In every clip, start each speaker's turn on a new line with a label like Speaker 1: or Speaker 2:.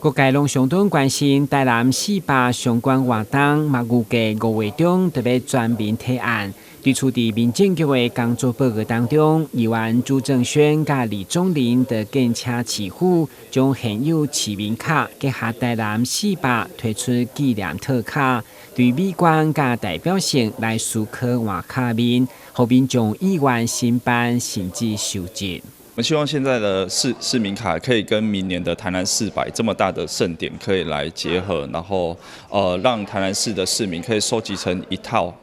Speaker 1: 各界拢相当关心台南400相关活动，嘛预计5月中特别全面提案。对处伫民政局的工作报告当中，议员朱正轩甲李宗麟的建车市府将现有市民卡结合台南400推出纪念特卡，对美观甲代表性来思考换卡面，后面将议员新办甚至修正。
Speaker 2: 我们希望现在的市民卡可以跟明年的台南400这么大的盛典可以来结合，然后让台南市的市民可以收集成一套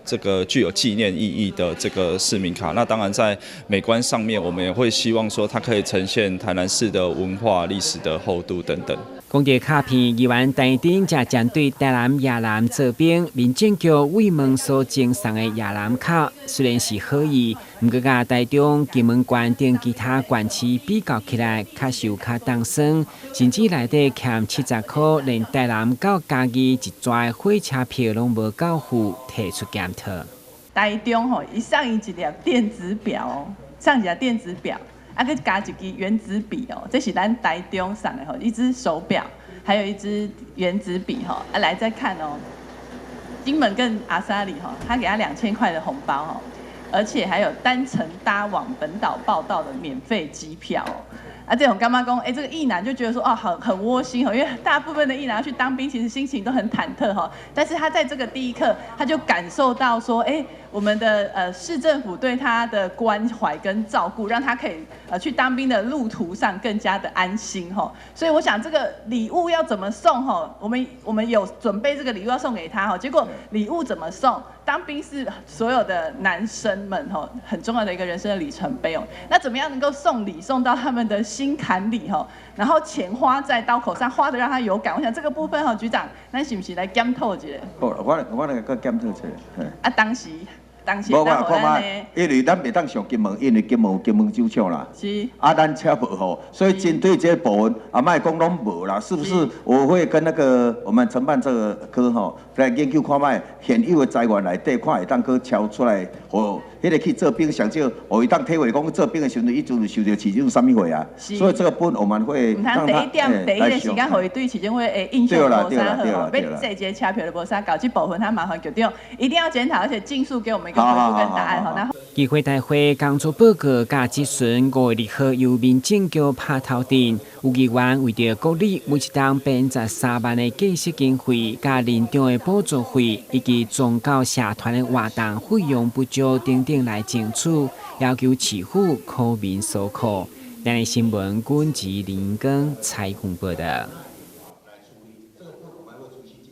Speaker 2: 这个具有纪念意义的这个市民卡。那当然在美观上面，我们也会希望说它可以呈现台南市的文化历史的厚度等等。
Speaker 1: 讲到卡片，议员陈丁则针对台南夜南这边民政局为门所赠送的夜南卡，虽然是好意，不过甲台中、金门县等其他县市比较起来，确实有较重酸，甚至内底欠70块，连台南到嘉义一拽火车票拢无够付，提出检讨。
Speaker 3: 台中伊送伊一粒电子表送一粒电子表。去加一支原子笔这是咱台中送的一只手表，还有一支原子笔来再看金门跟阿萨里他给他2000块的红包而且还有单程搭往本岛报到的免费机票这种干妈公这个役男就觉得说很窝心因为大部分的役男要去当兵，其实心情都很忐忑但是他在这个第一刻，他就感受到说我们的市政府对他的关怀跟照顾，让他可以去当兵的路途上更加的安心所以我想这个礼物要怎么送我们有准备这个礼物要送给他结果礼物怎么送？当兵是所有的男生们很重要的一个人生的里程碑那怎么样能够送礼送到他们的心坎里然后钱花在刀口上，花的让他有感。我想这个部分局长，咱是不是来检讨一下？
Speaker 4: 好，我来个检讨一下。
Speaker 3: 当时
Speaker 4: 无我看嘛，因为咱袂当上金门，因为金门有金门酒厂啦。
Speaker 3: 是。
Speaker 4: 咱车无好，所以针对这部分，莫讲拢无啦，是不是？我会跟那个我们承办这个科来研究看卖现有的资源内底，看会当去敲出来，互迄个去做兵上少，互伊当体会讲做兵的时阵，伊就受到市政什么会啊？所以这个部分我们会让他
Speaker 3: 第一个时间，互伊对市政会印象无啥好要这节车票都无啥搞，这部分他麻烦局长一定要检讨，而且尽速给我们一个回复跟答案
Speaker 1: 议会大会工作报告甲质询5月2号由民政局拍头阵，有议员为着鼓励每一档83万的建设经费、甲林场的补助费以及宗教社团的活动费用不足等等来争取，要求市府苦民所苦。咱的新闻，阮子林根采访报道。